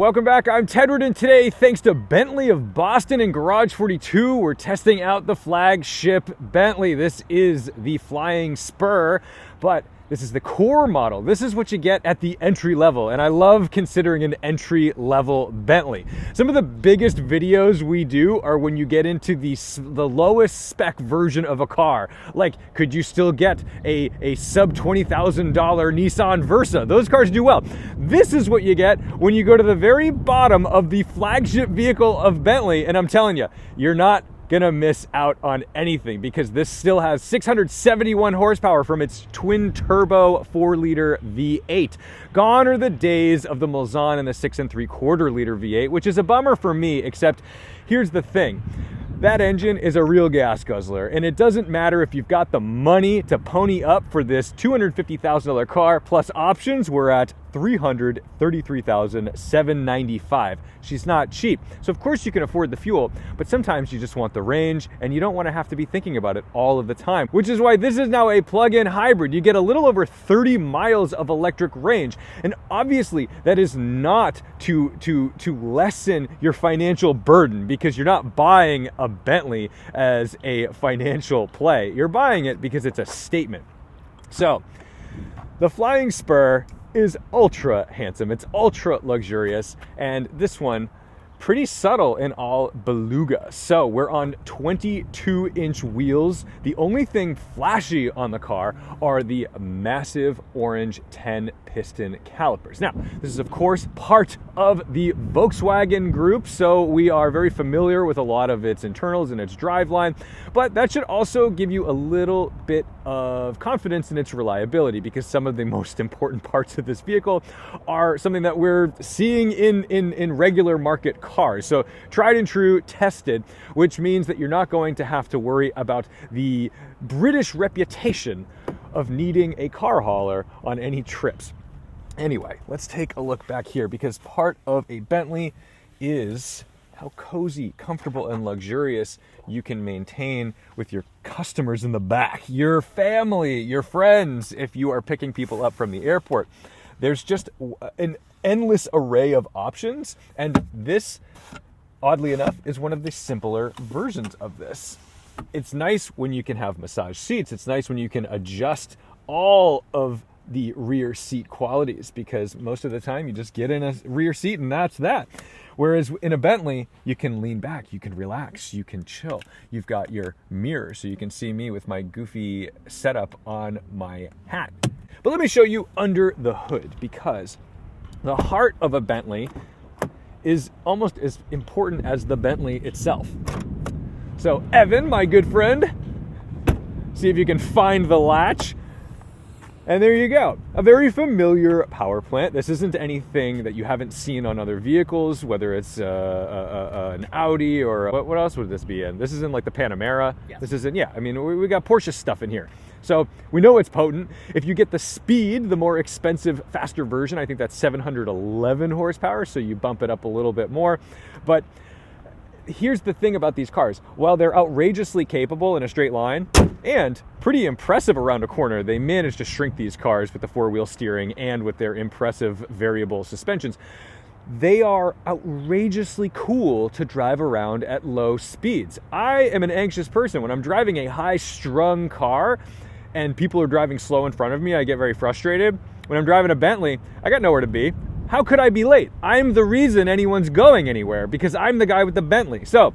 Welcome back. I'm Tedward, and today, thanks to Bentley of Boston and Garage 42, we're testing out the flagship Bentley. This is the Flying Spur, but this is the core model. This is what you get at the entry level, and I love considering an entry level Bentley. Some of the biggest videos we do are when you get into the lowest spec version of a car. Like, could you still get a sub $20,000 Nissan Versa? Those cars do well. This is what you get when you go to the very bottom of the flagship vehicle of Bentley, and I'm telling you, you're not gonna miss out on anything, because this still has 671 horsepower from its twin turbo 4-liter V8. Gone are the days of the Mulsanne and the 6 3/4 liter V8, which is a bummer for me, except here's the thing. That engine is a real gas guzzler, and it doesn't matter if you've got the money to pony up for this $250,000 car plus options. We're at $333,795. She's not cheap. So of course you can afford the fuel, but sometimes you just want the range, and you don't want to have to be thinking about it all of the time, which is why this is now a plug-in hybrid. You get a little over 30 miles of electric range, and obviously that is not to lessen your financial burden, because you're not buying a Bentley as a financial play. You're buying it because it's a statement. So the Flying Spur is ultra handsome. It's ultra luxurious, and this one pretty subtle in all beluga. So we're on 22-inch wheels. The only thing flashy on the car are the massive orange 10-piston calipers. Now, this is of course part of the Volkswagen group, so we are very familiar with a lot of its internals and its driveline, but that should also give you a little bit of confidence in its reliability, because some of the most important parts of this vehicle are something that we're seeing in regular market cars. So tried and true, tested, which means that you're not going to have to worry about the British reputation of needing a car hauler on any trips. Anyway, let's take a look back here, because part of a Bentley is how cozy, comfortable, and luxurious you can maintain with your customers in the back, your family, your friends, if you are picking people up from the airport. There's just an endless array of options, and this, oddly enough, is one of the simpler versions of this. It's nice when you can have massage seats. It's nice when you can adjust all of the rear seat qualities, because most of the time you just get in a rear seat and that's that. Whereas in a Bentley, you can lean back, you can relax, you can chill. You've got your mirror, so you can see me with my goofy setup on my hat. But let me show you under the hood, because the heart of a Bentley is almost as important as the Bentley itself. So Evan, my good friend, see if you can find the latch. And there you go, a very familiar power plant. This isn't anything that you haven't seen on other vehicles, whether it's an Audi or what else would this be in? This isn't like the Panamera. Yes. This isn't, yeah, I mean, we got Porsche stuff in here. So we know it's potent. If you get the speed, the more expensive, faster version, I think that's 711 horsepower, so you bump it up a little bit more. But here's the thing about these cars. While they're outrageously capable in a straight line and pretty impressive around a corner, they managed to shrink these cars with the four-wheel steering and with their impressive variable suspensions. They are outrageously cool to drive around at low speeds. I am an anxious person. When I'm driving a high-strung car and people are driving slow in front of me, I get very frustrated. When I'm driving a Bentley, I got nowhere to be. How could I be late? I'm the reason anyone's going anywhere, because I'm the guy with the Bentley. So,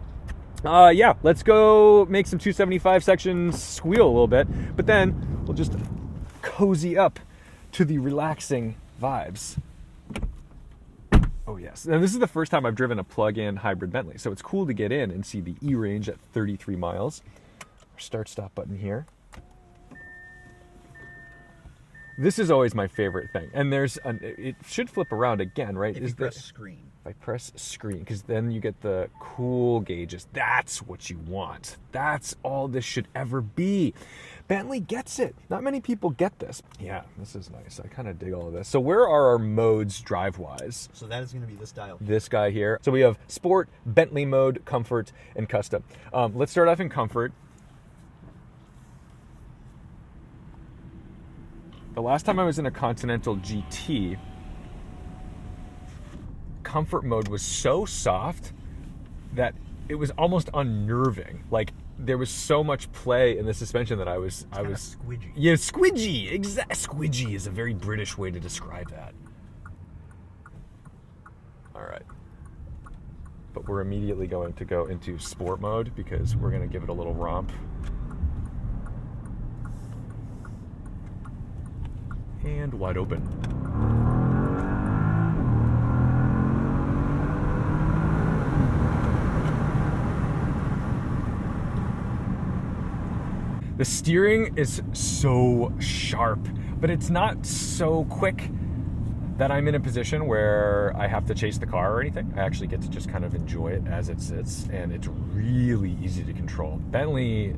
yeah, let's go make some 275 sections squeal a little bit, but then we'll just cozy up to the relaxing vibes. Oh yes, and this is the first time I've driven a plug-in hybrid Bentley, so it's cool to get in and see the E-range at 33 miles. Start-stop button here. This is always my favorite thing. And it should flip around again, right? If you press screen. If I press screen, because then you get the cool gauges. That's what you want. That's all this should ever be. Bentley gets it. Not many people get this. Yeah, this is nice. I kind of dig all of this. So where are our modes drive-wise? So that is going to be this dial. This guy here. So we have Sport, Bentley mode, Comfort, and Custom. Let's start off in Comfort. The last time I was in a Continental GT, comfort mode was so soft that it was almost unnerving. Like, there was so much play in the suspension that I was squidgy. Yeah, squidgy. Squidgy is a very British way to describe that. All right. But we're immediately going to go into sport mode because we're going to give it a little romp. And wide open. The steering is so sharp, but it's not so quick that I'm in a position where I have to chase the car or anything. I actually get to just kind of enjoy it as it sits, and it's really easy to control. Bentley,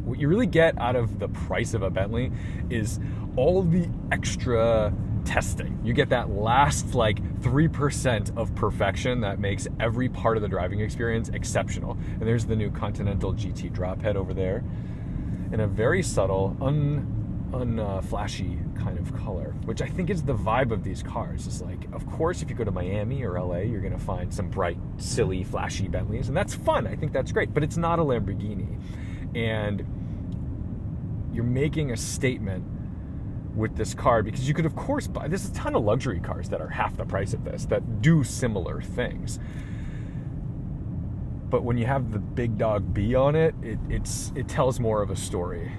what you really get out of the price of a Bentley is all the extra testing. You get that last like 3% of perfection that makes every part of the driving experience exceptional. And there's the new Continental GT drop head over there in a very subtle, flashy kind of color, which I think is the vibe of these cars. It's like, of course, if you go to Miami or LA, you're going to find some bright, silly, flashy Bentleys, and that's fun. I think that's great, but it's not a Lamborghini. And you're making a statement with this car because you could, of course, buy. There's a ton of luxury cars that are half the price of this that do similar things. But when you have the big dog B on it, it tells more of a story.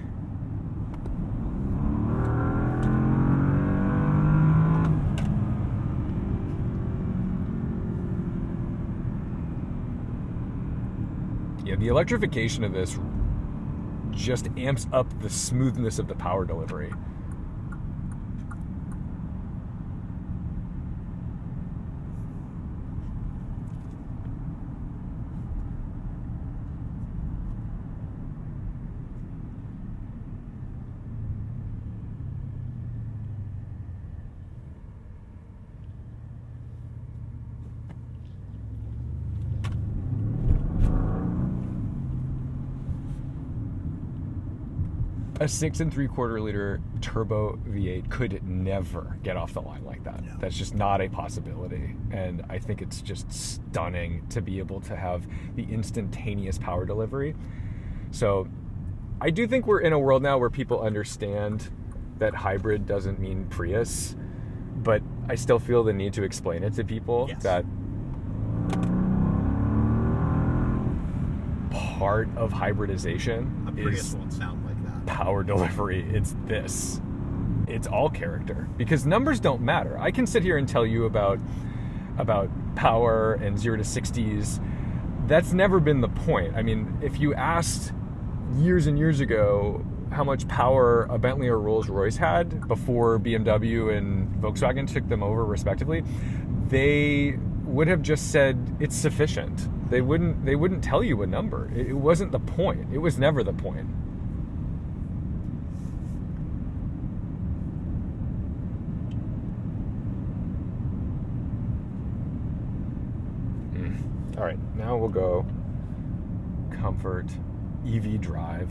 Yeah, the electrification of this just amps up the smoothness of the power delivery. A 6 3/4 liter turbo V8 could never get off the line like that. No. That's just not a possibility. And I think it's just stunning to be able to have the instantaneous power delivery. So I do think we're in a world now where people understand that hybrid doesn't mean Prius, but I still feel the need to explain it to people. Yes. That part of hybridization a Prius won't sound like that. Power delivery. It's all character, because numbers don't matter. I can sit here and tell you about power and 0 to 60s. That's never been the point. I mean, if you asked years and years ago how much power a Bentley or Rolls-Royce had before BMW and Volkswagen took them over respectively, they would have just said it's sufficient. They wouldn't tell you a number. It wasn't the point. It was never the point. All right, now we'll go comfort, EV drive.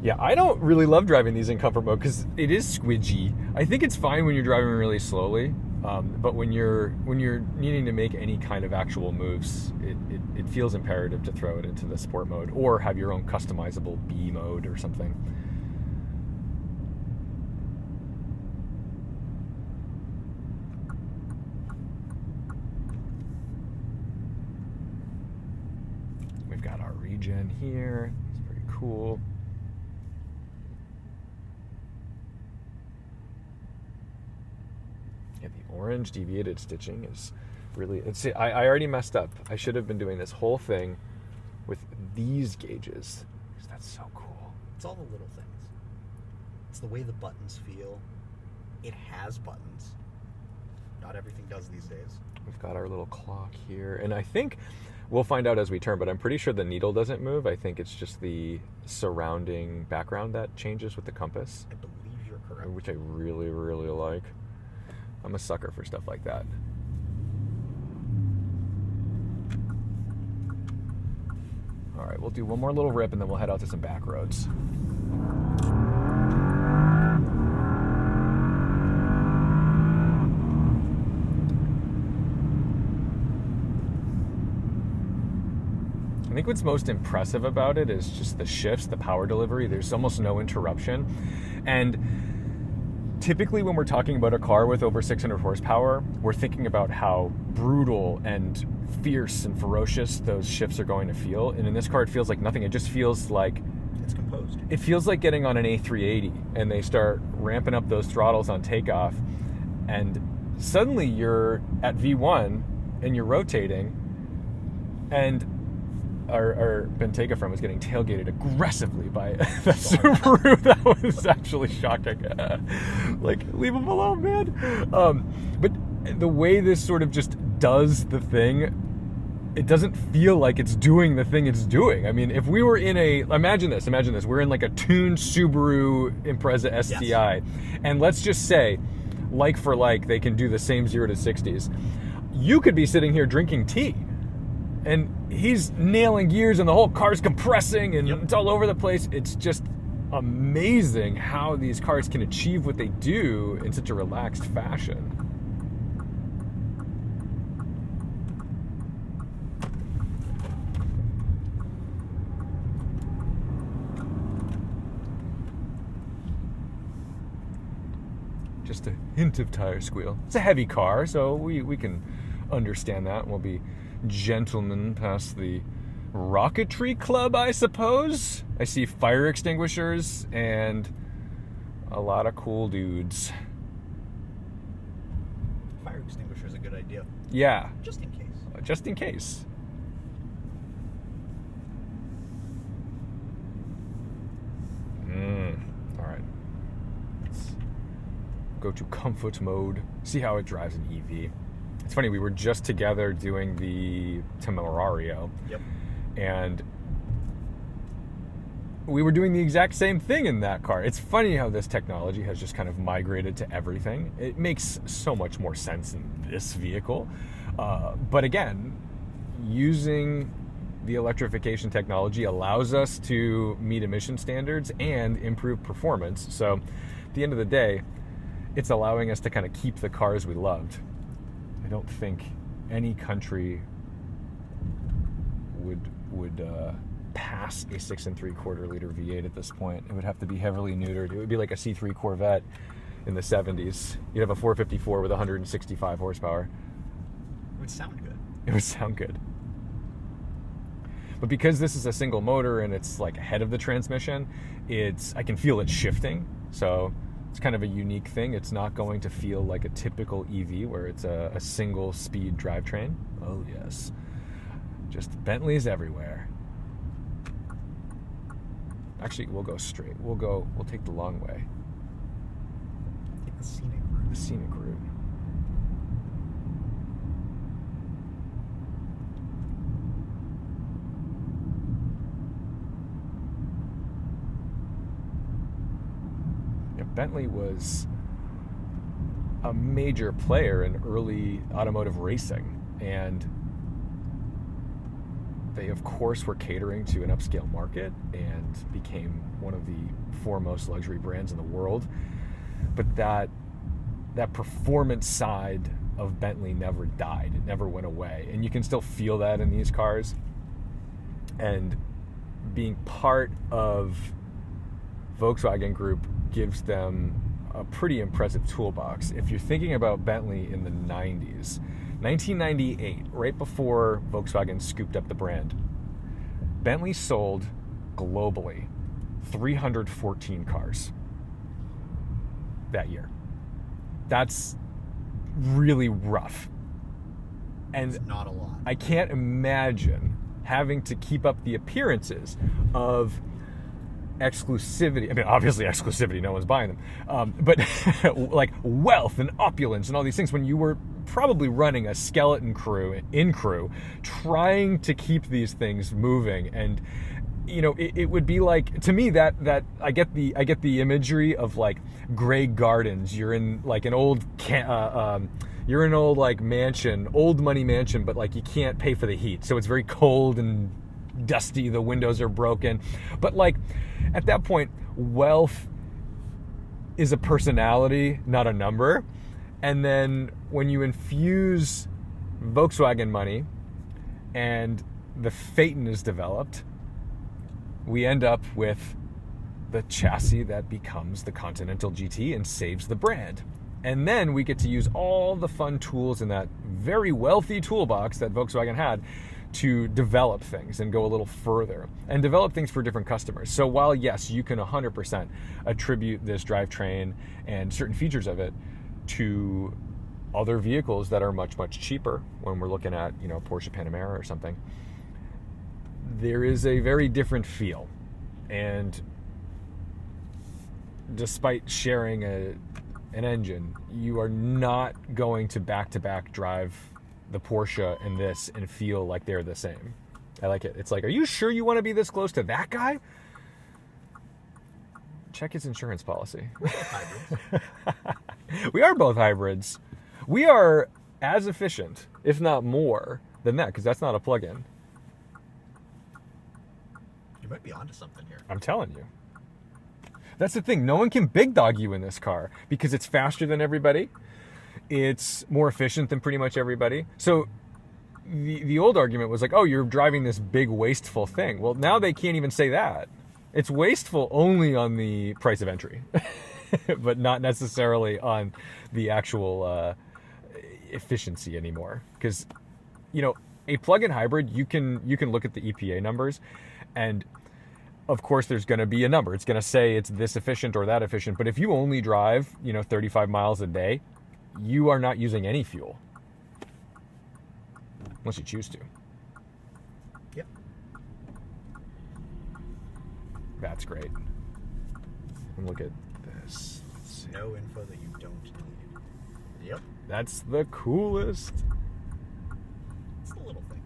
Yeah, I don't really love driving these in comfort mode because it is squidgy. I think it's fine when you're driving really slowly, but when you're needing to make any kind of actual moves, it feels imperative to throw it into the sport mode or have your own customizable B mode or something. We've got our regen here. It's pretty cool. Yeah, the orange deviated stitching is really, I already messed up. I should have been doing this whole thing with these gauges, because that's so cool. It's all the little things. It's the way the buttons feel. It has buttons. Not everything does these days. We've got our little clock here, and I think we'll find out as we turn, but I'm pretty sure the needle doesn't move. I think it's just the surrounding background that changes with the compass. I believe you're correct. Which I really, really like. I'm a sucker for stuff like that. All right, we'll do one more little rip and then we'll head out to some back roads. think what's most impressive about it is just the shifts, the power delivery. There's almost no interruption. And typically when we're talking about a car with over 600 horsepower, we're thinking about how brutal and fierce and ferocious those shifts are going to feel. And in this car, it feels like nothing. It just feels like It's composed. it feels like getting on an A380 and they start ramping up those throttles on takeoff, and suddenly you're at V1 and you're rotating, and our Bentayga friend was getting tailgated aggressively by that Subaru. That was actually shocking. Like, leave him alone, man. But the way this sort of just does the thing, it doesn't feel like it's doing the thing it's doing. I mean, if we were in imagine this, we're in like a tuned Subaru Impreza STI, yes, and let's just say, like for like, they can do the same 0 to 60s. You could be sitting here drinking tea, and he's nailing gears, and the whole car's compressing, and it's all over the place. It's just amazing how these cars can achieve what they do in such a relaxed fashion. Just a hint of tire squeal. It's a heavy car, so we can understand that. We'll be gentlemen past the Rocketry Club, I suppose. I see fire extinguishers and a lot of cool dudes. Fire extinguisher is a good idea. Yeah. Just in case. Just in case. All right. Let's go to comfort mode. See how it drives an EV. It's funny, we were just together doing the Temerario. Yep. And we were doing the exact same thing in that car. It's funny how this technology has just kind of migrated to everything. It makes so much more sense in this vehicle. But again, using the electrification technology allows us to meet emission standards and improve performance. So at the end of the day, it's allowing us to kind of keep the cars we loved. I don't think any country would pass a 6 3/4 liter V8 at this point. It would have to be heavily neutered. It would be like a C3 Corvette in the 70s. You'd have a 454 with 165 horsepower. It would sound good. It would sound good. But because this is a single motor and it's like ahead of the transmission, I can feel it shifting. So it's kind of a unique thing. It's not going to feel like a typical EV where it's a single speed drivetrain. Oh yes. Just Bentleys everywhere. Actually, we'll go straight. We'll take the long way. Take the scenic route. The scenic route. Yeah, Bentley was a major player in early automotive racing, and they, of course, were catering to an upscale market and became one of the foremost luxury brands in the world. But that performance side of Bentley never died. It never went away. And you can still feel that in these cars. And being part of Volkswagen Group gives them a pretty impressive toolbox. If you're thinking about Bentley in the 90s, 1998, right before Volkswagen scooped up the brand, Bentley sold globally 314 cars that year. That's really rough. And it's not a lot. I can't imagine having to keep up the appearances of exclusivity. I mean, obviously exclusivity, no one's buying them. But like wealth and opulence and all these things when you were probably running a skeleton crew, trying to keep these things moving. And it would be like, to me, that I get the imagery of like gray gardens. You're in like an old you're in an old like mansion, old money mansion, but like you can't pay for the heat, so it's very cold and dusty. The windows are broken, but like at that point, wealth is a personality, not a number. And then when you infuse Volkswagen money and the Phaeton is developed, we end up with the chassis that becomes the Continental GT and saves the brand. And then we get to use all the fun tools in that very wealthy toolbox that Volkswagen had to develop things and go a little further and develop things for different customers. So while, yes, you can 100% attribute this drivetrain and certain features of it to other vehicles that are much, much cheaper when we're looking at, Porsche Panamera or something, there is a very different feel. And despite sharing an engine, you are not going to back-to-back drive the Porsche and this and feel like they're the same. I like it. It's like, are you sure you want to be this close to that guy? Check his insurance policy. We are both hybrids. We are as efficient, if not more, than that, because that's not a plug-in. You might be onto something here. I'm telling you. That's the thing. No one can big dog you in this car because it's faster than everybody. It's more efficient than pretty much everybody. So the old argument was like, oh, you're driving this big wasteful thing. Well, now they can't even say that. It's wasteful only on the price of entry, but not necessarily on the actual efficiency anymore. Because, a plug-in hybrid, you can look at the EPA numbers, and of course there's going to be a number. It's going to say it's this efficient or that efficient. But if you only drive, 35 miles a day, you are not using any fuel. Unless you choose to. Yep. That's great. And look at this. No info that you don't need. Yep. That's the coolest. It's the little thing.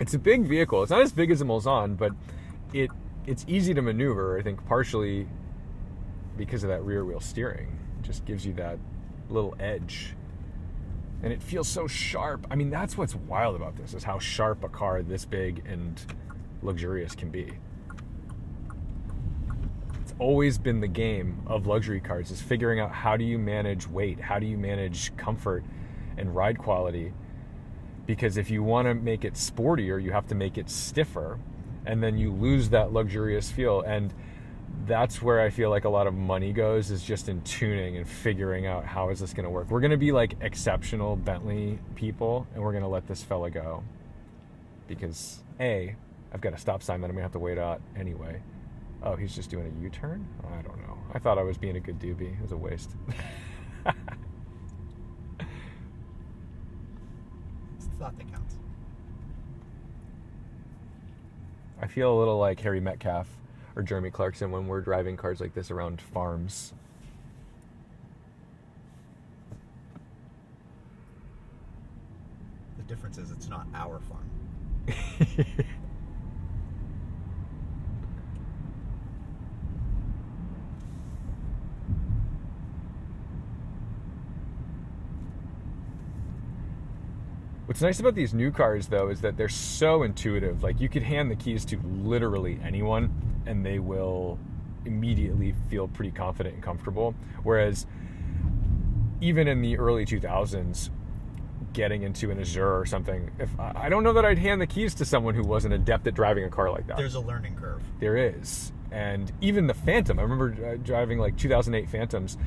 It's a big vehicle. It's not as big as a Mulsanne, but it's easy to maneuver, I think, partially because of that rear wheel steering. It just gives you that little edge. And it feels so sharp. I mean, that's what's wild about this, is how sharp a car this big and luxurious can be. It's always been the game of luxury cars, is figuring out how do you manage weight, how do you manage comfort and ride quality. Because if you want to make it sportier, you have to make it stiffer, and then you lose that luxurious feel. And that's where I feel like a lot of money goes, is just in tuning and figuring out how is this going to work. We're going to be like exceptional Bentley people, and we're going to let this fella go. Because A, I've got a stop sign that I'm going to have to wait out anyway. Oh, he's just doing a U-turn? I don't know. I thought I was being a good doobie. It was a waste. It's the thought that counts. I feel a little like Harry Metcalf or Jeremy Clarkson when we're driving cars like this around farms. The difference is it's not our farm. What's nice about these new cars, though, is that they're so intuitive. Like, you could hand the keys to literally anyone, and they will immediately feel pretty confident and comfortable. Whereas, even in the early 2000s, getting into an Azure or something, I don't know that I'd hand the keys to someone who wasn't adept at driving a car like that. There's a learning curve. There is. And even the Phantom, I remember driving like 2008 Phantoms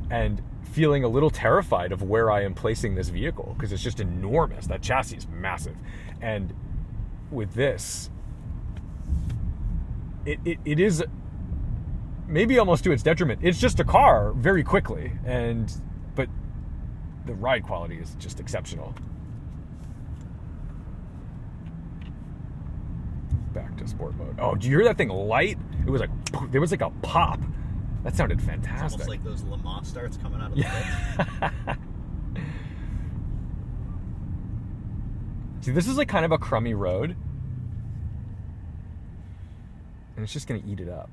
and feeling a little terrified of where I am placing this vehicle, because it's just enormous. That chassis is massive. And with this, it is maybe almost to its detriment. It's just a car very quickly, but the ride quality is just exceptional. Back to sport mode. Oh, do you hear that thing light? It was like, there was like a pop. That sounded fantastic. It's almost like those Le Mans starts coming out of the pits. See, this is like kind of a crummy road, and it's just going to eat it up.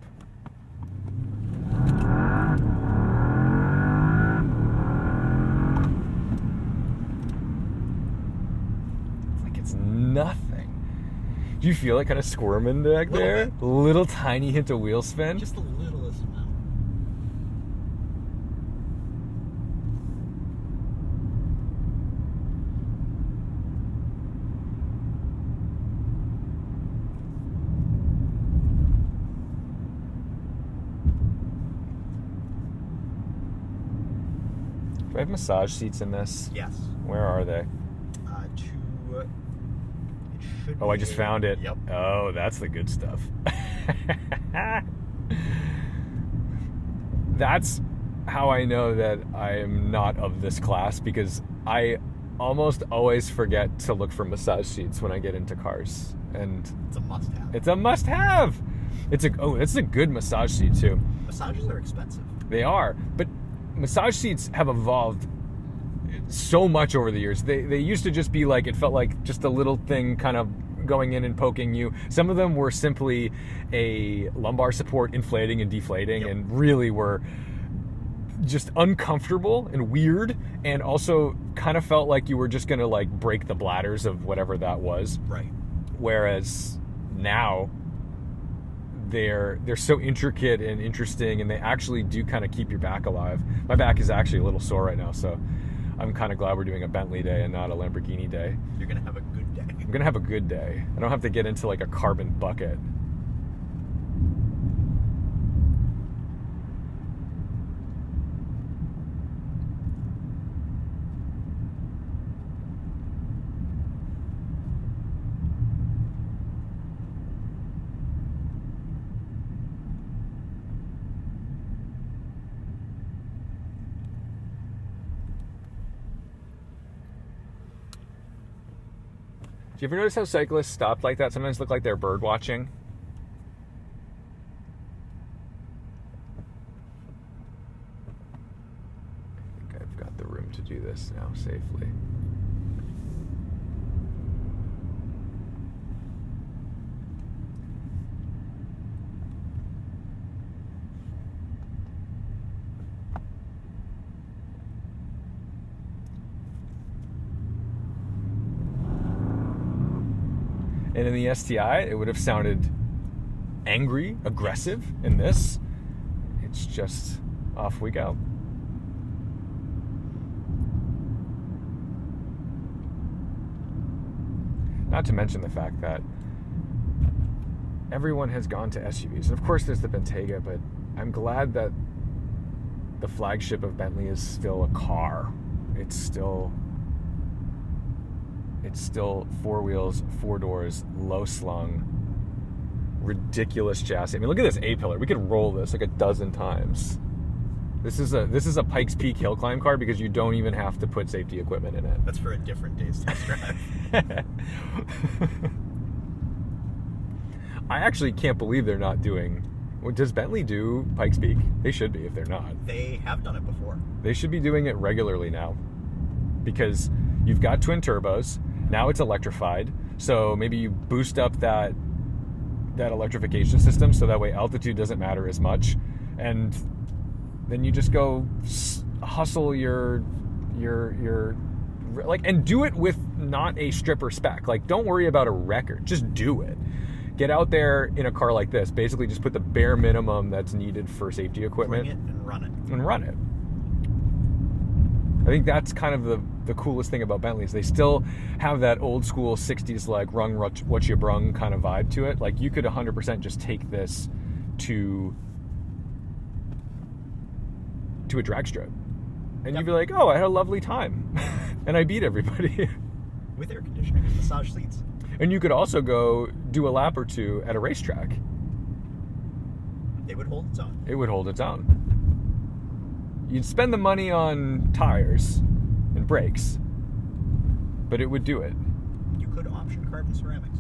It's like it's nothing. Do you feel it kind of squirming back there? Bit. Little tiny hint of wheel spin? Just the littlest amount. Do I have massage seats in this? Yes. Where are they? It should Oh, I be just found it. Yep. Oh, that's the good stuff. That's how I know that I am not of this class, because I almost always forget to look for massage seats when I get into cars. And It's a must-have. it's a must-have. It's a good massage seat too. Massages are expensive. They are, but massage seats have evolved so much over the years. They used to just be like, it felt like just a little thing kind of going in and poking you. Some of them were simply a lumbar support inflating and deflating, Yep. and really were just uncomfortable and weird, and also kind of felt like you were just gonna like break the bladders of whatever that was. Right. Whereas now they're so intricate and interesting, and they actually do kind of keep your back alive. My back is actually a little sore right now, so I'm kind of glad we're doing a Bentley day and not a Lamborghini day. You're going to have a good day. I'm gonna have a good day. I don't have to get into like a carbon bucket. Do you ever notice how cyclists stopped like that sometimes look like they're bird watching? I think I've got the room to do this now safely. And in the STI, it would have sounded angry, aggressive. In this, it's just off we go. Not to mention the fact that everyone has gone to SUVs. And of course there's the Bentayga, but I'm glad that the flagship of Bentley is still a car. It's still four wheels, four doors, low slung, ridiculous chassis. I mean, look at this A-pillar. We could roll this like a dozen times. This is a Pikes Peak hill climb car because you don't even have to put safety equipment in it. That's for a different day's test drive. I actually can't believe they're not doing. Does Bentley do Pikes Peak? They should be if they're not. They have done it before. They should be doing it regularly now, because you've got twin turbos. Now it's electrified, so maybe you boost up that electrification system so that way altitude doesn't matter as much, and then you just go hustle your like, and do it with not a stripper spec. Like, don't worry about a record, just do it. Get out there in a car like this, basically just put the bare minimum that's needed for safety equipment. Bring it and run it. And run it. I think that's kind of the coolest thing about Bentleys. They still have that old school 60s like rung what you brung kind of vibe to it. Like, you could 100% just take this to a drag strip, and you'd be like, oh, I had a lovely time and I beat everybody. With air conditioning and massage seats. And you could also go do a lap or two at a racetrack. It would hold its own. It would hold its own. You'd spend the money on tires and brakes, but it would do it. You could option carbon ceramics.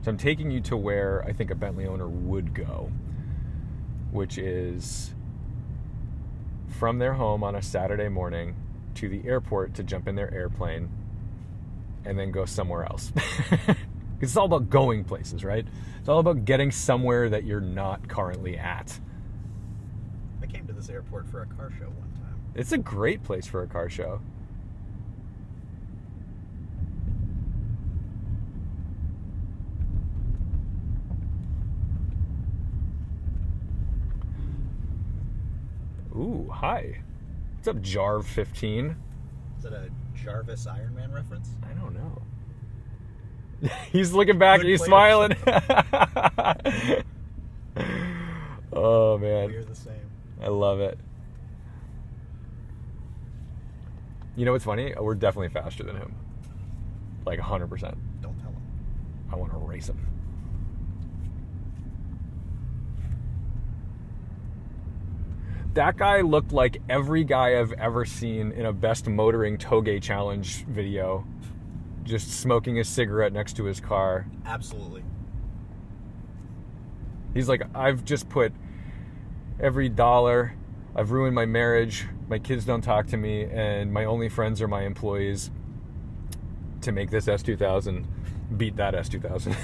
So I'm taking you to where I think a Bentley owner would go, which is from their home on a Saturday morning to the airport to jump in their airplane and then go somewhere else. Because it's all about going places, right? It's all about getting somewhere that you're not currently at. I came to this airport for a car show one time. It's a great place for a car show. Ooh, hi. What's up, Jarv15? Is that a Jarvis Iron Man reference? I don't know. He's looking back Good and he's players. smiling. Oh, man. We're the same. I love it. You know what's funny? We're definitely faster than him. Like 100%. Don't tell him. I want to race him. That guy looked like every guy I've ever seen in a best motoring Toge challenge video, just smoking a cigarette next to his car. Absolutely. He's like, I've just put every dollar, I've ruined my marriage, my kids don't talk to me, and my only friends are my employees to make this S2000 beat that S2000.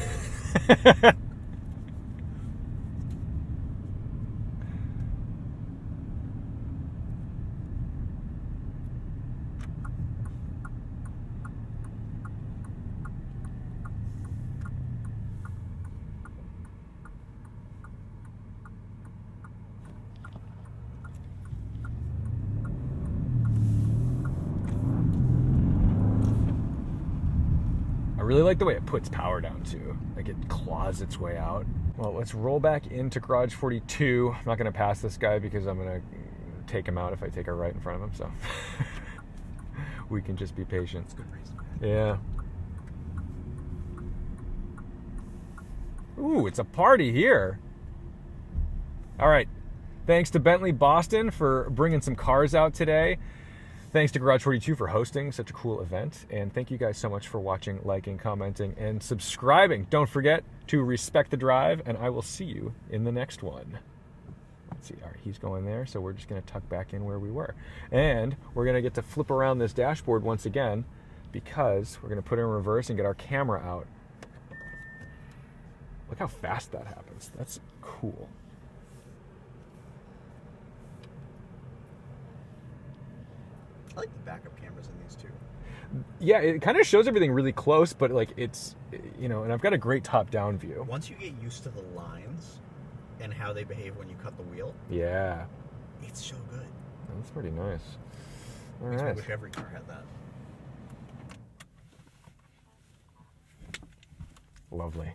I really like the way it puts power down too. Like it claws its way out. Well, let's roll back into garage 42. I'm not going to pass this guy because I'm going to take him out if I take a right in front of him. So we can just be patient. That's good reason. Yeah. Ooh, it's a party here. All right. Thanks to Bentley Boston for bringing some cars out today. Thanks to Garage 42 for hosting such a cool event. And thank you guys so much for watching, liking, commenting, and subscribing. Don't forget to respect the drive, and I will see you in the next one. Let's see. All right, he's going there, so we're just going to tuck back in where we were. And we're going to get to flip around this dashboard once again because we're going to put it in reverse and get our camera out. Look how fast that happens. That's cool. I like the backup cameras in these too. Yeah, it kind of shows everything really close, but like it's, you know, and I've got a great top-down view. Once you get used to the lines and how they behave when you cut the wheel, Yeah. it's so good. That's pretty nice. All Makes me right. wish every car had that. Lovely.